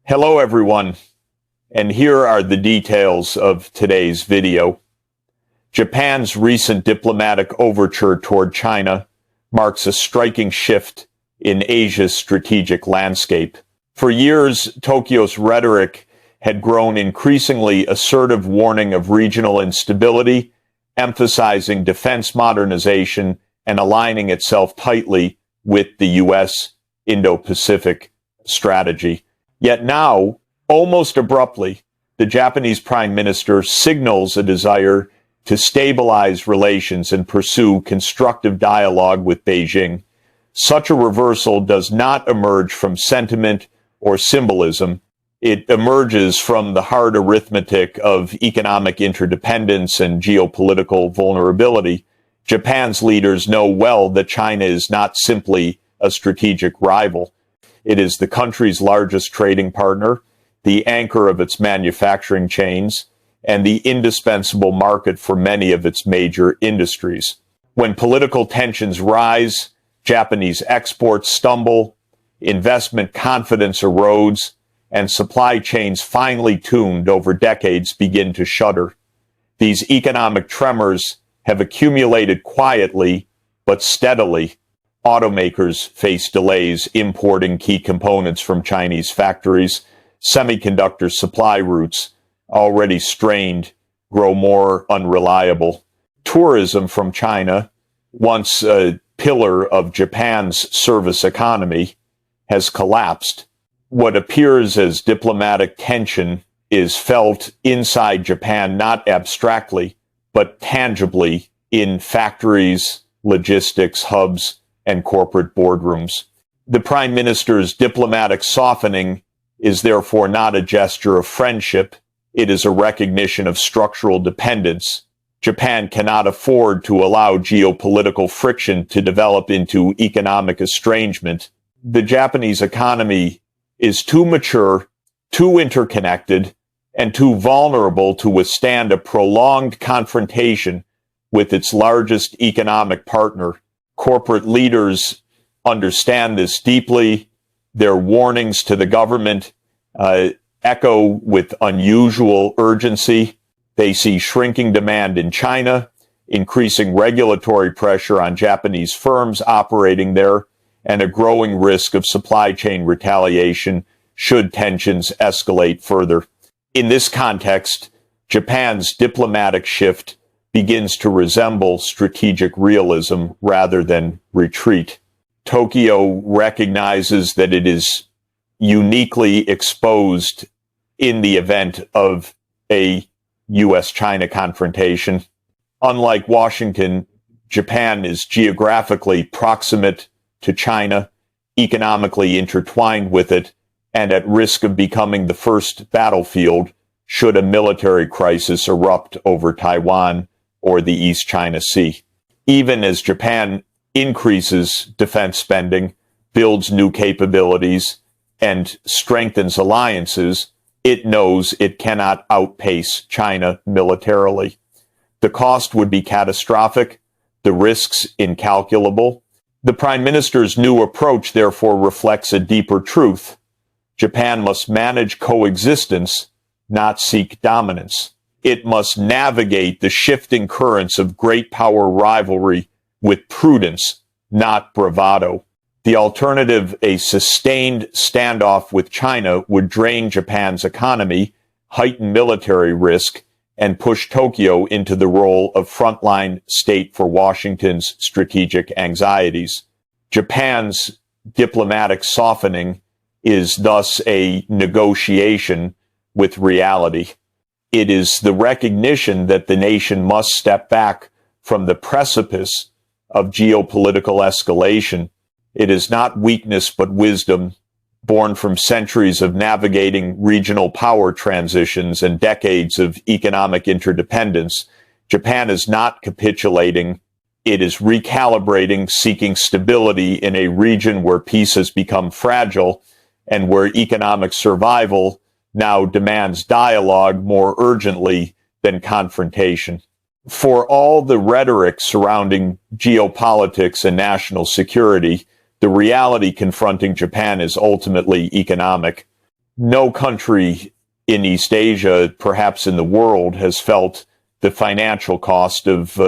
Hello everyone, and here are the details of today's video. Japan's recent diplomatic overture toward China marks a striking shift in Asia's strategic landscape. For years, Tokyo's rhetoric had grown increasingly assertive, warning of regional instability, emphasizing defense modernization and aligning itself tightly with the U.S. Indo-Pacific strategy. Yet now, almost abruptly, the Japanese Prime Minister signals a desire to stabilize relations and pursue constructive dialogue with Beijing. Such a reversal does not emerge from sentiment or symbolism. It emerges from the hard arithmetic of economic interdependence and geopolitical vulnerability. Japan's leaders know well that China is not simply a strategic rival. It is the country's largest trading partner, the anchor of its manufacturing chains, and the indispensable market for many of its major industries. When political tensions rise, Japanese exports stumble, investment confidence erodes, and supply chains finely tuned over decades begin to shudder. These economic tremors have accumulated quietly but steadily. Automakers face delays importing key components from Chinese factories. Semiconductor supply routes, already strained, grow more unreliable. Tourism from China, once a pillar of Japan's service economy, has collapsed. What appears as diplomatic tension is felt inside Japan not abstractly, but tangibly in factories, logistics hubs, and corporate boardrooms. The Prime Minister's diplomatic softening is therefore not a gesture of friendship. It is a recognition of structural dependence. Japan cannot afford to allow geopolitical friction to develop into economic estrangement. The Japanese economy is too mature, too interconnected, and too vulnerable to withstand a prolonged confrontation with its largest economic partner. Corporate leaders understand this deeply. Their warnings to the government echo with unusual urgency. They see shrinking demand in China, increasing regulatory pressure on Japanese firms operating there, and a growing risk of supply chain retaliation should tensions escalate further. In this context, Japan's diplomatic shift begins to resemble strategic realism rather than retreat. Tokyo recognizes that it is uniquely exposed in the event of a U.S.-China confrontation. Unlike Washington, Japan is geographically proximate to China, economically intertwined with it, and at risk of becoming the first battlefield should a military crisis erupt over Taiwan or the East China Sea. Even as Japan increases defense spending, builds new capabilities, and strengthens alliances, it knows it cannot outpace China militarily. The cost would be catastrophic, the risks incalculable. The Prime Minister's new approach therefore reflects a deeper truth. Japan must manage coexistence, not seek dominance. It must navigate the shifting currents of great power rivalry with prudence, not bravado. The alternative, a sustained standoff with China, would drain Japan's economy, heighten military risk, and push Tokyo into the role of frontline state for Washington's strategic anxieties. Japan's diplomatic softening is thus a negotiation with reality. It is the recognition that the nation must step back from the precipice of geopolitical escalation. It is not weakness but wisdom, born from centuries of navigating regional power transitions and decades of economic interdependence. Japan is not capitulating. It is recalibrating, seeking stability in a region where peace has become fragile and where economic survival now demands dialogue more urgently than confrontation. For all the rhetoric surrounding geopolitics and national security, the reality confronting Japan is ultimately economic. No country in East Asia, perhaps in the world, has felt the financial cost of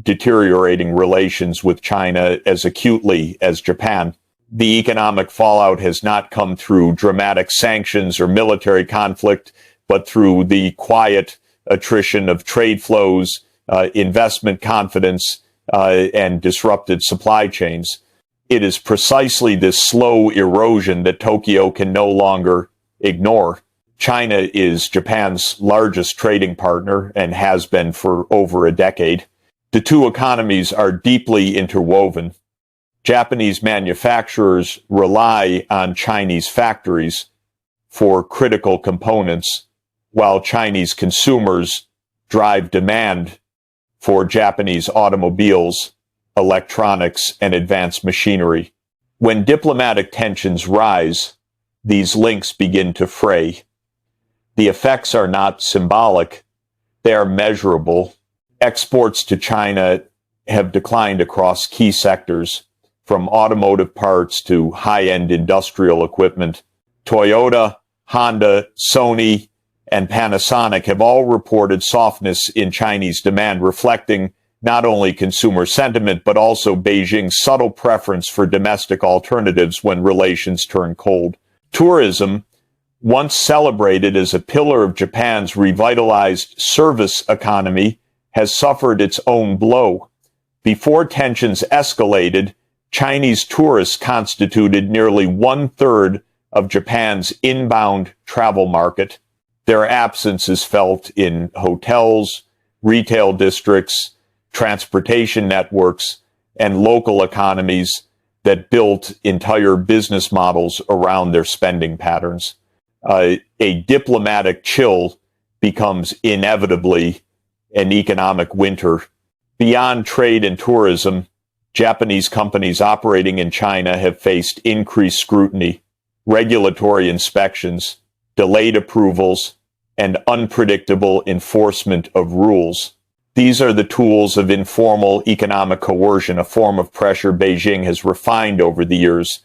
deteriorating relations with China as acutely as Japan. The economic fallout has not come through dramatic sanctions or military conflict, but through the quiet attrition of trade flows, investment confidence, and disrupted supply chains. It is precisely this slow erosion that Tokyo can no longer ignore. China is Japan's largest trading partner and has been for over a decade. The two economies are deeply interwoven. Japanese manufacturers rely on Chinese factories for critical components, while Chinese consumers drive demand for Japanese automobiles, electronics, and advanced machinery. When diplomatic tensions rise, these links begin to fray. The effects are not symbolic, they are measurable. Exports to China have declined across key sectors, from automotive parts to high-end industrial equipment. Toyota, Honda, Sony, and Panasonic have all reported softness in Chinese demand, reflecting not only consumer sentiment, but also Beijing's subtle preference for domestic alternatives when relations turn cold. Tourism, once celebrated as a pillar of Japan's revitalized service economy, has suffered its own blow. Before tensions escalated, Chinese tourists constituted nearly 1/3 of Japan's inbound travel market. Their absence is felt in hotels, retail districts, transportation networks, and local economies that built entire business models around their spending patterns. A diplomatic chill becomes inevitably an economic winter. Beyond trade and tourism, Japanese companies operating in China have faced increased scrutiny, regulatory inspections, delayed approvals, and unpredictable enforcement of rules. These are the tools of informal economic coercion, a form of pressure Beijing has refined over the years.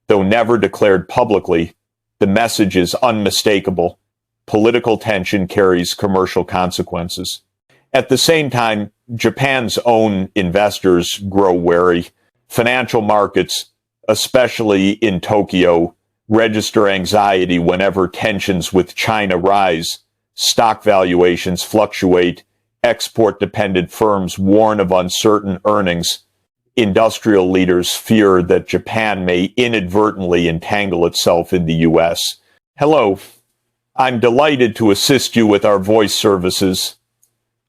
Though never declared publicly, the message is unmistakable. Political tension carries commercial consequences. At the same time, Japan's own investors grow wary. Financial markets, especially in Tokyo, register anxiety whenever tensions with China rise. Stock valuations fluctuate. Export-dependent firms warn of uncertain earnings. Industrial leaders fear that Japan may inadvertently entangle itself in the U.S. Hello, I'm delighted to assist you with our voice services.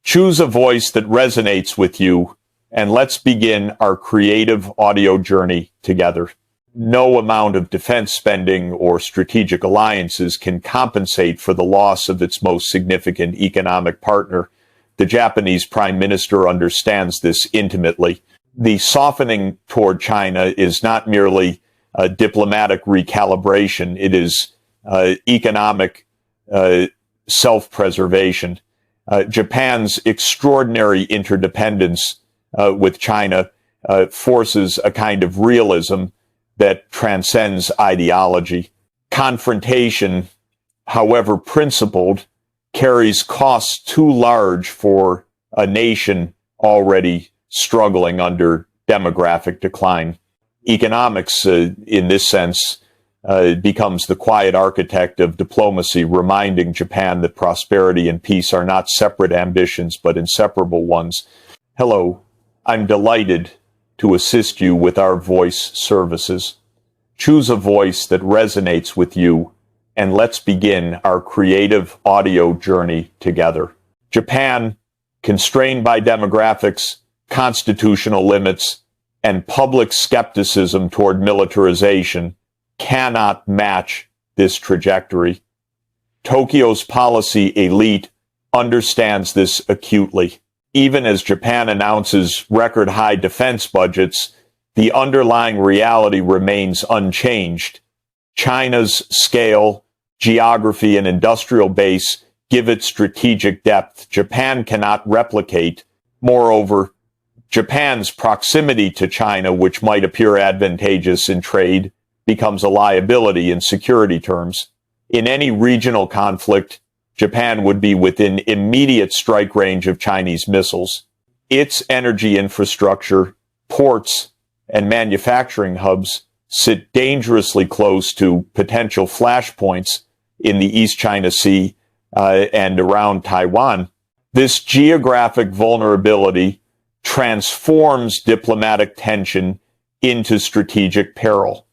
Choose a voice that resonates with you, and let's begin our creative audio journey together. No amount of defense spending or strategic alliances can compensate for the loss of its most significant economic partner. The Japanese Prime Minister understands this intimately. The softening toward China is not merely a diplomatic recalibration, it is economic self-preservation. Japan's extraordinary interdependence with China forces a kind of realism that transcends ideology. Confrontation, however principled, carries costs too large for a nation already struggling under demographic decline. Economics, in this sense, becomes the quiet architect of diplomacy, reminding Japan that prosperity and peace are not separate ambitions, but inseparable ones. Hello, I'm delighted to assist you with our voice services. Choose a voice that resonates with you, and let's begin our creative audio journey together. Japan, constrained by demographics, constitutional limits, and public skepticism toward militarization, cannot match this trajectory. Tokyo's policy elite understands this acutely. Even as Japan announces record high defense budgets, the underlying reality remains unchanged. China's scale, geography, and industrial base give it strategic depth Japan cannot replicate. Moreover, Japan's proximity to China, which might appear advantageous in trade, becomes a liability in security terms. In any regional conflict, Japan would be within immediate strike range of Chinese missiles. Its energy infrastructure, ports, and manufacturing hubs sit dangerously close to potential flashpoints in the East China Sea and around Taiwan. This geographic vulnerability transforms diplomatic tension into strategic peril.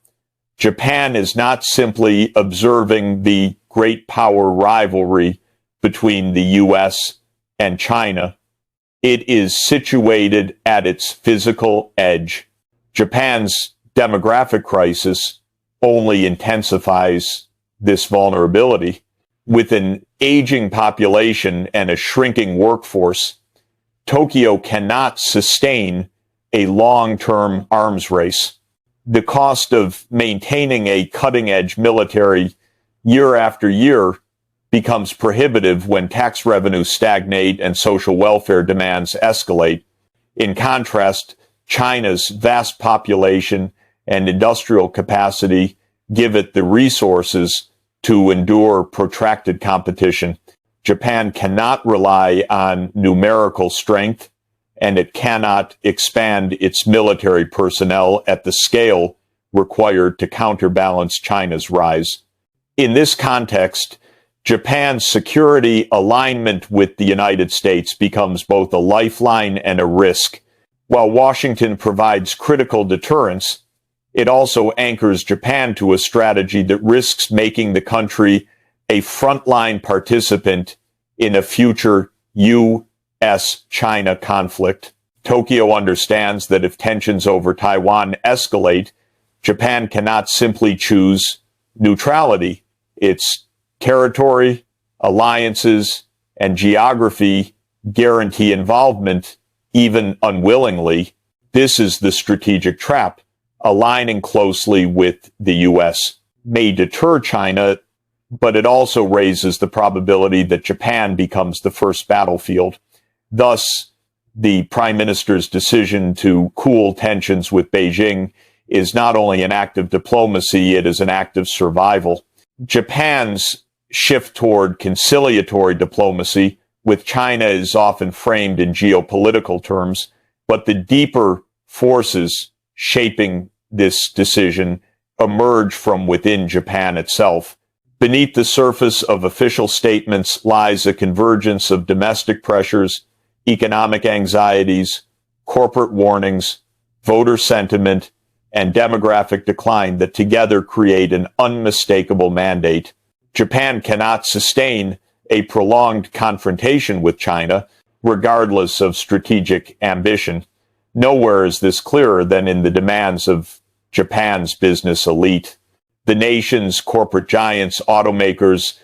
Japan is not simply observing the great power rivalry between the U.S. and China. It is situated at its physical edge. Japan's demographic crisis only intensifies this vulnerability. With an aging population and a shrinking workforce, Tokyo cannot sustain a long-term arms race. The cost of maintaining a cutting-edge military year after year becomes prohibitive when tax revenues stagnate and social welfare demands escalate. In contrast, China's vast population and industrial capacity give it the resources to endure protracted competition. Japan cannot rely on numerical strength, and it cannot expand its military personnel at the scale required to counterbalance China's rise. In this context, Japan's security alignment with the United States becomes both a lifeline and a risk. While Washington provides critical deterrence, it also anchors Japan to a strategy that risks making the country a frontline participant in a future U.S.-China conflict. Tokyo understands that if tensions over Taiwan escalate, Japan cannot simply choose neutrality. Its territory, alliances, and geography guarantee involvement, even unwillingly. This is the strategic trap. Aligning closely with the U.S. may deter China, but it also raises the probability that Japan becomes the first battlefield. Thus, the Prime Minister's decision to cool tensions with Beijing is not only an act of diplomacy, it is an act of survival. Japan's shift toward conciliatory diplomacy with China is often framed in geopolitical terms, but the deeper forces shaping this decision emerge from within Japan itself. Beneath the surface of official statements lies a convergence of domestic pressures, economic anxieties, corporate warnings, voter sentiment, and demographic decline that together create an unmistakable mandate. Japan cannot sustain a prolonged confrontation with China, regardless of strategic ambition. Nowhere is this clearer than in the demands of Japan's business elite. The nation's corporate giants, automakers,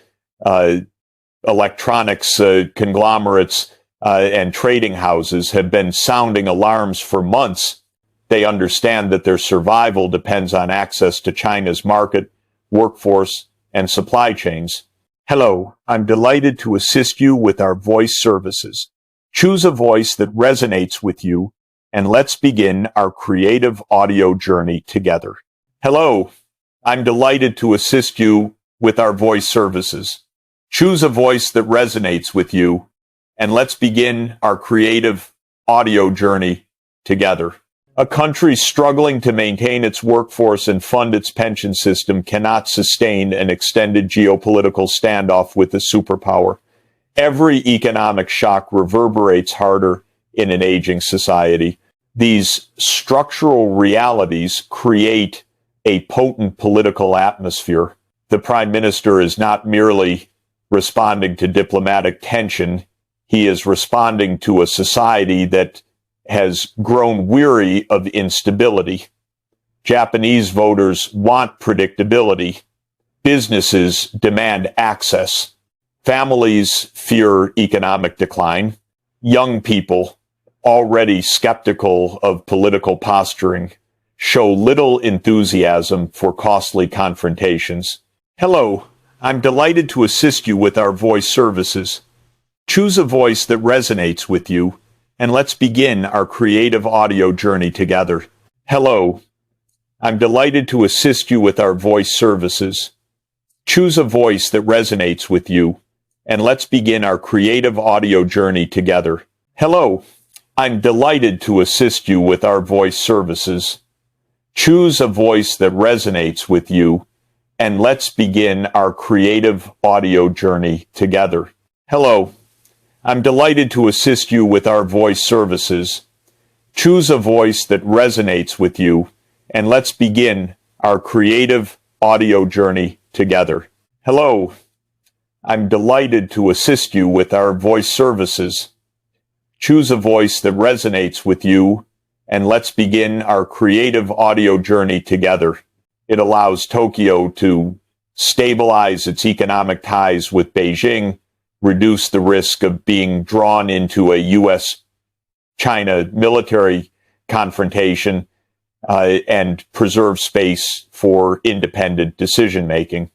electronics conglomerates, and trading houses have been sounding alarms for months. They understand that their survival depends on access to China's market, workforce, and supply chains. Hello, I'm delighted to assist you with our voice services. Choose a voice that resonates with you, and let's begin our creative audio journey together. Hello, I'm delighted to assist you with our voice services. Choose a voice that resonates with you, and let's begin our creative audio journey together. A country struggling to maintain its workforce and fund its pension system cannot sustain an extended geopolitical standoff with a superpower. Every economic shock reverberates harder in an aging society. These structural realities create a potent political atmosphere. The Prime Minister is not merely responding to diplomatic tension, he is responding to a society that has grown weary of instability. Japanese voters want predictability. Businesses demand access. Families fear economic decline. Young people, already skeptical of political posturing, show little enthusiasm for costly confrontations. Hello, I'm delighted to assist you with our voice services. Choose a voice that resonates with you, and let's begin our creative audio journey together. Hello, I'm delighted to assist you with our voice services. Choose a voice that resonates with you, and let's begin our creative audio journey together. Hello, I'm delighted to assist you with our voice services. Choose a voice that resonates with you, and let's begin our creative audio journey together. Hello, I'm delighted to assist you with our voice services. Choose a voice that resonates with you, and let's begin our creative audio journey together. Hello, I'm delighted to assist you with our voice services. Choose a voice that resonates with you, and let's begin our creative audio journey together. It allows Tokyo to stabilize its economic ties with Beijing, reduce the risk of being drawn into a U.S.-China military confrontation, and preserve space for independent decision-making.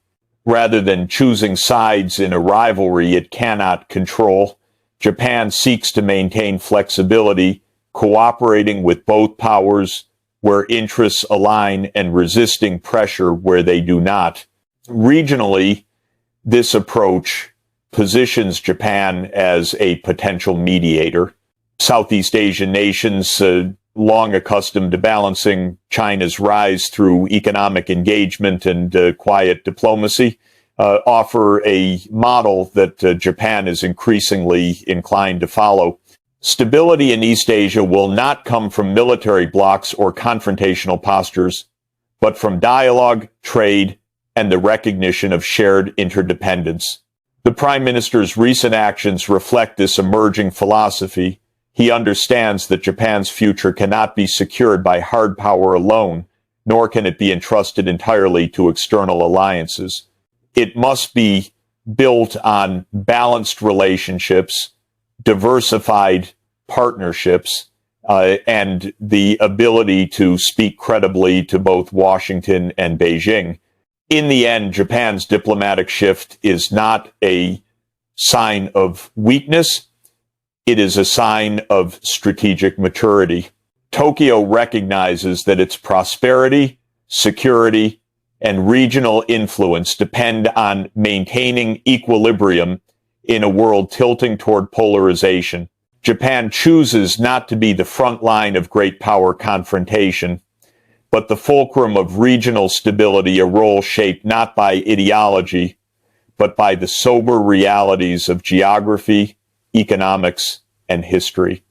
Rather than choosing sides in a rivalry it cannot control, Japan seeks to maintain flexibility, cooperating with both powers where interests align and resisting pressure where they do not. Regionally, this approach positions Japan as a potential mediator. Southeast Asian nations, long accustomed to balancing China's rise through economic engagement and quiet diplomacy, offer a model that Japan is increasingly inclined to follow. Stability in East Asia will not come from military blocs or confrontational postures, but from dialogue, trade, and the recognition of shared interdependence. The Prime Minister's recent actions reflect this emerging philosophy. He understands that Japan's future cannot be secured by hard power alone, nor can it be entrusted entirely to external alliances. It must be built on balanced relationships, diversified partnerships, and the ability to speak credibly to both Washington and Beijing. In the end, Japan's diplomatic shift is not a sign of weakness. It is a sign of strategic maturity. Tokyo recognizes that its prosperity, security, and regional influence depend on maintaining equilibrium in a world tilting toward polarization. Japan chooses not to be the front line of great power confrontation, but the fulcrum of regional stability, a role shaped not by ideology, but by the sober realities of geography, economics, and history.